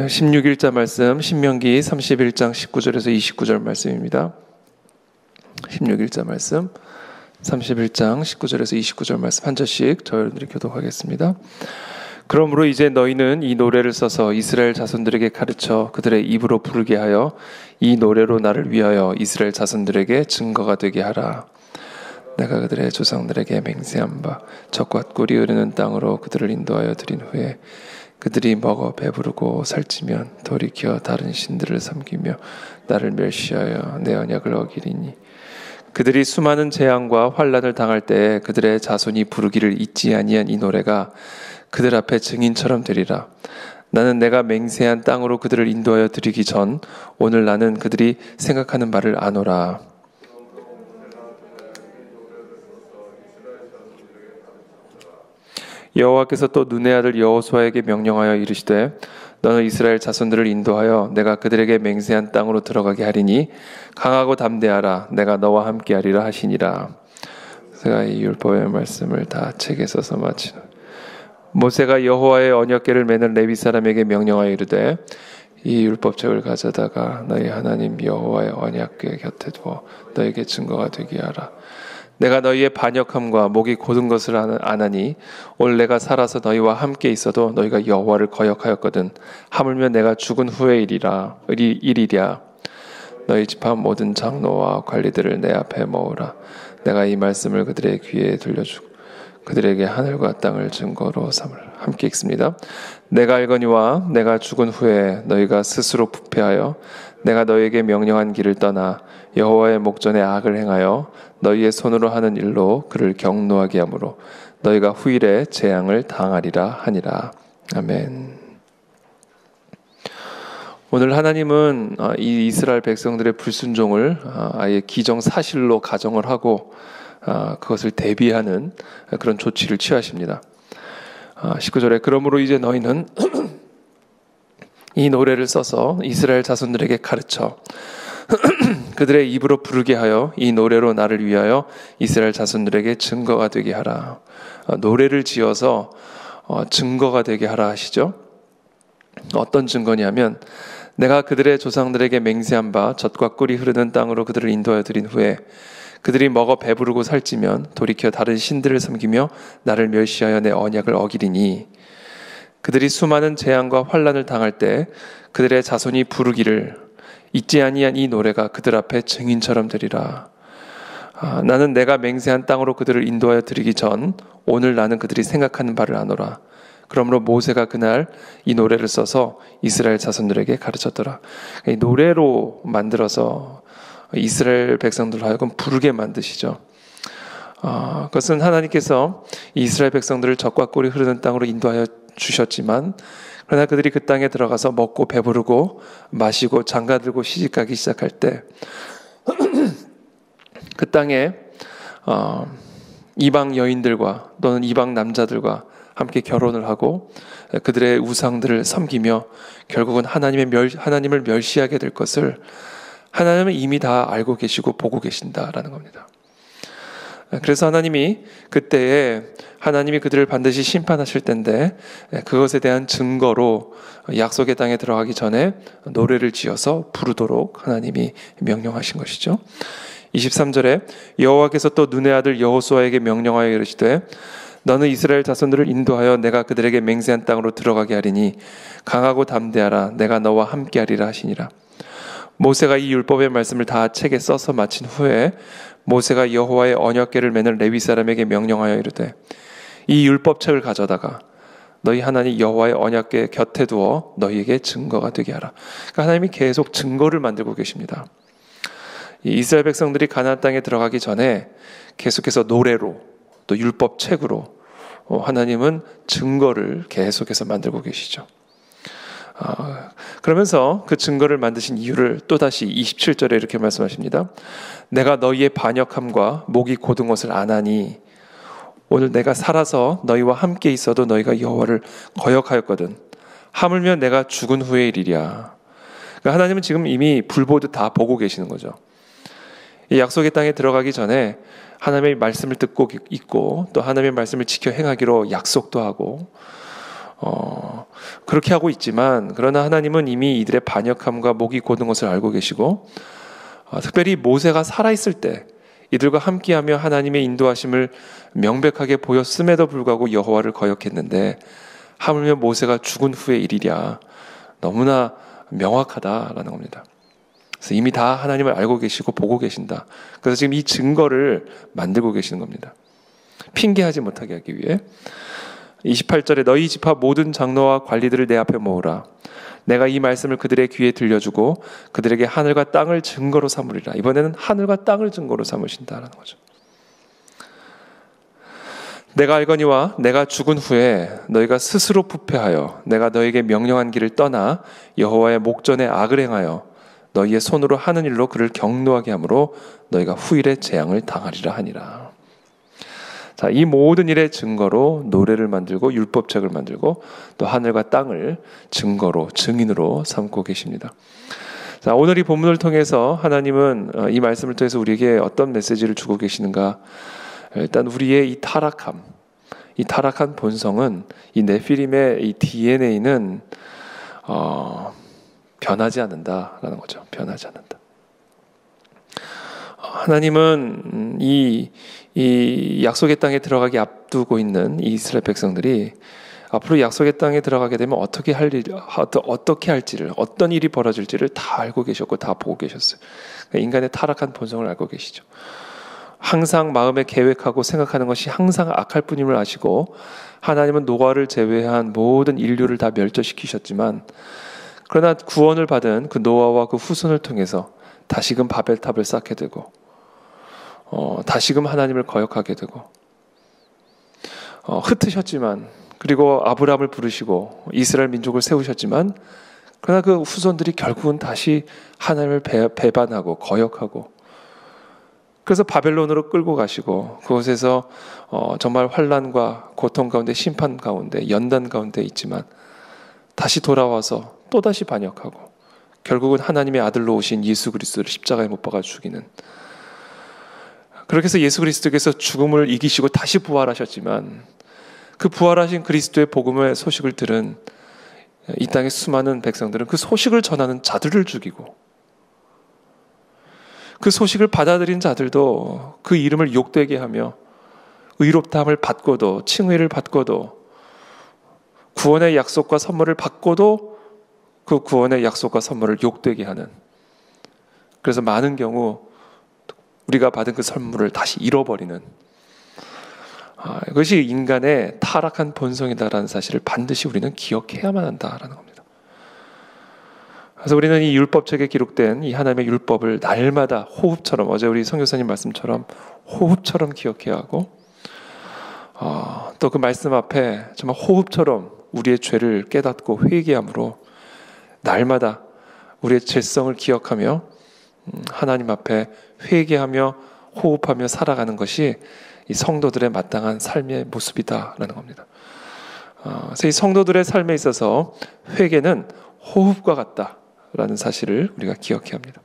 16일자 말씀 신명기 31장 19절에서 29절 말씀입니다. 16일자 말씀 31장 19절에서 29절 말씀 한 절씩 저희들이 교독하겠습니다. 그러므로 이제 너희는 이 노래를 써서 이스라엘 자손들에게 가르쳐 그들의 입으로 부르게 하여 이 노래로 나를 위하여 이스라엘 자손들에게 증거가 되게 하라. 내가 그들의 조상들에게 맹세한 바 젖과 꿀이 흐르는 땅으로 그들을 인도하여 드린 후에 그들이 먹어 배부르고 살찌면 돌이켜 다른 신들을 섬기며 나를 멸시하여 내 언약을 어기리니 그들이 수많은 재앙과 환난을 당할 때에 그들의 자손이 부르기를 잊지 아니한 이 노래가 그들 앞에 증인처럼 되리라. 나는 내가 맹세한 땅으로 그들을 인도하여 드리기 전 오늘 나는 그들이 생각하는 바를 아노라. 여호와께서 또 눈의 아들 여호수아에게 명령하여 이르시되 너는 이스라엘 자손들을 인도하여 내가 그들에게 맹세한 땅으로 들어가게 하리니 강하고 담대하라. 내가 너와 함께하리라 하시니라. 제가 이 율법의 말씀을 다 책에 써서 마치는 모세가 여호와의 언약궤를 매는 레위 사람에게 명령하여 이르되 이 율법책을 가져다가 너희 하나님 여호와의 언약궤 곁에 두어 너에게 증거가 되게 하라. 내가 너희의 반역함과 목이 곧은 것을 아나니 오늘 내가 살아서 너희와 함께 있어도 너희가 여호와를 거역하였거든. 하물며 내가 죽은 후의 일이랴. 너희 집안 모든 장로와 관리들을 내 앞에 모으라. 내가 이 말씀을 그들의 귀에 들려주고 그들에게 하늘과 땅을 증거로 삼으라. 함께 읽습니다. 내가 알거니와 내가 죽은 후에 너희가 스스로 부패하여 내가 너희에게 명령한 길을 떠나 여호와의 목전에 악을 행하여 너희의 손으로 하는 일로 그를 경노하게 하므로 너희가 후일에 재앙을 당하리라 하니라. 아멘. 오늘 하나님은 이 이스라엘 백성들의 불순종을 아예 기정사실로 가정을 하고 그것을 대비하는 그런 조치를 취하십니다. 19절에 그러므로 이제 너희는 이 노래를 써서 이스라엘 자손들에게 가르쳐 그들의 입으로 부르게 하여 이 노래로 나를 위하여 이스라엘 자손들에게 증거가 되게 하라. 노래를 지어서 증거가 되게 하라 하시죠. 어떤 증거냐면 내가 그들의 조상들에게 맹세한 바 젖과 꿀이 흐르는 땅으로 그들을 인도하여 드린 후에 그들이 먹어 배부르고 살찌면 돌이켜 다른 신들을 섬기며 나를 멸시하여 내 언약을 어기리니 그들이 수많은 재앙과 환난을 당할 때 그들의 자손이 부르기를 잊지 아니한 이 노래가 그들 앞에 증인처럼 되리라. 나는 내가 맹세한 땅으로 그들을 인도하여 드리기 전 오늘 나는 그들이 생각하는 바를 아노라. 그러므로 모세가 그날 이 노래를 써서 이스라엘 자손들에게 가르쳤더라. 이 노래로 만들어서 이스라엘 백성들로 하여금 부르게 만드시죠. 그것은 하나님께서 이스라엘 백성들을 젖과 꿀이 흐르는 땅으로 인도하여 주셨지만 그러나 그들이 그 땅에 들어가서 먹고 배부르고 마시고 장가들고 시집가기 시작할 때 그 땅에 이방 여인들과 또는 이방 남자들과 함께 결혼을 하고 그들의 우상들을 섬기며 결국은 하나님을 멸시하게 될 것을 하나님은 이미 다 알고 계시고 보고 계신다라는 겁니다. 그래서 하나님이 그때에 하나님이 그들을 반드시 심판하실 텐데 그것에 대한 증거로 약속의 땅에 들어가기 전에 노래를 지어서 부르도록 하나님이 명령하신 것이죠. 23절에 여호와께서 또 눈의 아들 여호수아에게 명령하여 이르시되 너는 이스라엘 자손들을 인도하여 내가 그들에게 맹세한 땅으로 들어가게 하리니 강하고 담대하라. 내가 너와 함께하리라 하시니라. 모세가 이 율법의 말씀을 다 책에 써서 마친 후에 모세가 여호와의 언약궤를 매는 레위 사람에게 명령하여 이르되 이 율법책을 가져다가 너희 하나님 여호와의 언약궤 곁에 두어 너희에게 증거가 되게 하라. 그러니까 하나님이 계속 증거를 만들고 계십니다. 이 이스라엘 백성들이 가나안 땅에 들어가기 전에 계속해서 노래로 또 율법책으로 하나님은 증거를 계속해서 만들고 계시죠. 그러면서 그 증거를 만드신 이유를 또다시 27절에 이렇게 말씀하십니다. 내가 너희의 반역함과 목이 곧은 것을 아나니 오늘 내가 살아서 너희와 함께 있어도 너희가 여호와를 거역하였거든. 하물며 내가 죽은 후의 일이랴. 그러니까 하나님은 지금 이미 불보듯 다 보고 계시는 거죠. 이 약속의 땅에 들어가기 전에 하나님의 말씀을 듣고 있고 또 하나님의 말씀을 지켜 행하기로 약속도 하고 그렇게 하고 있지만, 그러나 하나님은 이미 이들의 반역함과 목이 곧은 것을 알고 계시고, 특별히 모세가 살아있을 때 이들과 함께하며 하나님의 인도하심을 명백하게 보였음에도 불구하고 여호와를 거역했는데, 하물며 모세가 죽은 후의 일이랴 너무나 명확하다라는 겁니다. 그래서 이미 다 하나님을 알고 계시고 보고 계신다. 그래서 지금 이 증거를 만들고 계시는 겁니다. 핑계하지 못하게 하기 위해. 28절에 너희 집합 모든 장로와 관리들을 내 앞에 모으라. 내가 이 말씀을 그들의 귀에 들려주고 그들에게 하늘과 땅을 증거로 삼으리라. 이번에는 하늘과 땅을 증거로 삼으신다라는 거죠. 내가 알거니와 내가 죽은 후에 너희가 스스로 부패하여 내가 너에게 명령한 길을 떠나 여호와의 목전에 악을 행하여 너희의 손으로 하는 일로 그를 경노하게 하므로 너희가 후일에 재앙을 당하리라 하니라. 자, 이 모든 일의 증거로 노래를 만들고 율법책을 만들고 또 하늘과 땅을 증거로 증인으로 삼고 계십니다. 자, 오늘 이 본문을 통해서 하나님은 이 말씀을 통해서 우리에게 어떤 메시지를 주고 계시는가? 일단 우리의 이 타락한 본성은, 이 네피림의 이 DNA는 변하지 않는다라는 거죠. 변하지 않는다. 하나님은 이 약속의 땅에 들어가기 앞두고 있는 이 이스라엘 백성들이 앞으로 약속의 땅에 들어가게 되면 어떻게 할지를, 어떤 일이 벌어질지를 다 알고 계셨고 다 보고 계셨어요. 그러니까 인간의 타락한 본성을 알고 계시죠. 항상 마음에 계획하고 생각하는 것이 항상 악할 뿐임을 아시고, 하나님은 노아를 제외한 모든 인류를 다 멸절시키셨지만, 그러나 구원을 받은 그 노아와 그 후손을 통해서 다시금 바벨탑을 쌓게 되고, 다시금 하나님을 거역하게 되고, 흩으셨지만, 그리고 아브라함을 부르시고 이스라엘 민족을 세우셨지만, 그러나 그 후손들이 결국은 다시 하나님을 배반하고 거역하고, 그래서 바벨론으로 끌고 가시고 그곳에서 정말 환난과 고통 가운데, 심판 가운데, 연단 가운데 있지만 다시 돌아와서 또다시 반역하고 결국은 하나님의 아들로 오신 예수 그리스도를 십자가에 못 박아 죽이는, 그렇게 해서 예수 그리스도께서 죽음을 이기시고 다시 부활하셨지만, 그 부활하신 그리스도의 복음의 소식을 들은 이 땅의 수많은 백성들은 그 소식을 전하는 자들을 죽이고, 그 소식을 받아들인 자들도 그 이름을 욕되게 하며 의롭다함을 받고도, 칭의를 받고도, 구원의 약속과 선물을 받고도 그 구원의 약속과 선물을 욕되게 하는, 그래서 많은 경우 우리가 받은 그 선물을 다시 잃어버리는, 이것이 인간의 타락한 본성이다라는 사실을 반드시 우리는 기억해야만 한다라는 겁니다. 그래서 우리는 이 율법책에 기록된 이 하나님의 율법을 날마다 호흡처럼, 어제 우리 선교사님 말씀처럼 호흡처럼 기억해야 하고, 또 그 말씀 앞에 정말 호흡처럼 우리의 죄를 깨닫고 회개함으로 날마다 우리의 죄성을 기억하며 하나님 앞에 회개하며 호흡하며 살아가는 것이 이 성도들의 마땅한 삶의 모습이다라는 겁니다. 그래서 이 성도들의 삶에 있어서 회개는 호흡과 같다라는 사실을 우리가 기억해야 합니다.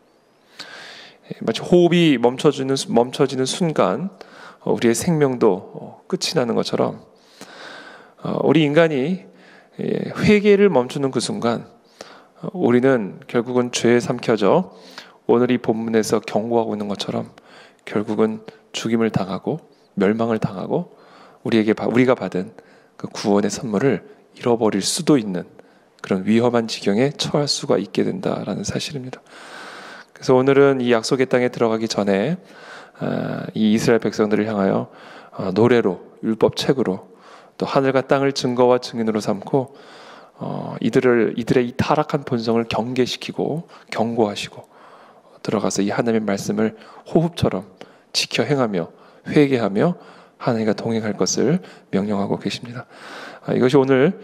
마치 호흡이 멈춰지는 순간 우리의 생명도 끝이 나는 것처럼, 우리 인간이 회개를 멈추는 그 순간 우리는 결국은 죄에 삼켜져 오늘 이 본문에서 경고하고 있는 것처럼 결국은 죽임을 당하고 멸망을 당하고 우리가 받은 그 구원의 선물을 잃어버릴 수도 있는 그런 위험한 지경에 처할 수가 있게 된다라는 사실입니다. 그래서 오늘은 이 약속의 땅에 들어가기 전에 이 이스라엘 백성들을 향하여 노래로, 율법책으로, 또 하늘과 땅을 증거와 증인으로 삼고 이들의 이 타락한 본성을 경계시키고 경고하시고 들어가서 이 하나님의 말씀을 호흡처럼 지켜 행하며 회개하며 하나님과 동행할 것을 명령하고 계십니다. 이것이 오늘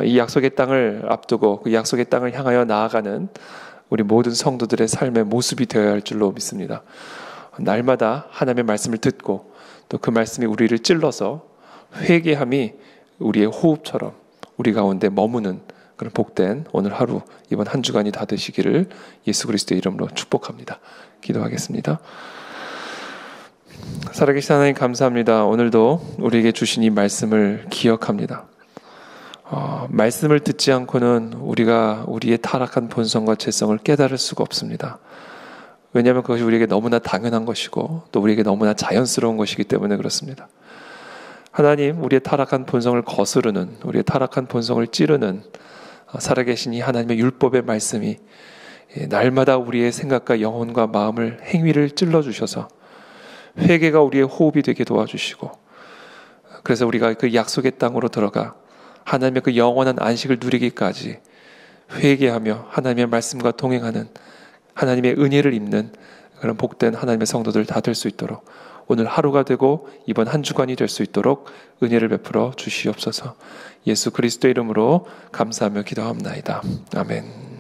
이 약속의 땅을 앞두고 그 약속의 땅을 향하여 나아가는 우리 모든 성도들의 삶의 모습이 되어야 할 줄로 믿습니다. 날마다 하나님의 말씀을 듣고 또 그 말씀이 우리를 찔러서 회개함이 우리의 호흡처럼 우리 가운데 머무는 그런 복된 오늘 하루, 이번 한 주간이 다 되시기를 예수 그리스도의 이름으로 축복합니다. 기도하겠습니다. 살아계신 하나님 감사합니다. 오늘도 우리에게 주신 이 말씀을 기억합니다. 말씀을 듣지 않고는 우리가 우리의 타락한 본성과 죄성을 깨달을 수가 없습니다. 왜냐하면 그것이 우리에게 너무나 당연한 것이고 또 우리에게 너무나 자연스러운 것이기 때문에 그렇습니다. 하나님, 우리의 타락한 본성을 거스르는, 우리의 타락한 본성을 찌르는 살아계신 이 하나님의 율법의 말씀이 날마다 우리의 생각과 영혼과 마음을, 행위를 찔러주셔서 회개가 우리의 호흡이 되게 도와주시고, 그래서 우리가 그 약속의 땅으로 들어가 하나님의 그 영원한 안식을 누리기까지 회개하며 하나님의 말씀과 동행하는, 하나님의 은혜를 입는 그런 복된 하나님의 성도들 다 될 수 있도록, 오늘 하루가 되고 이번 한 주간이 될 수 있도록 은혜를 베풀어 주시옵소서. 예수 그리스도의 이름으로 감사하며 기도합나이다. 아멘.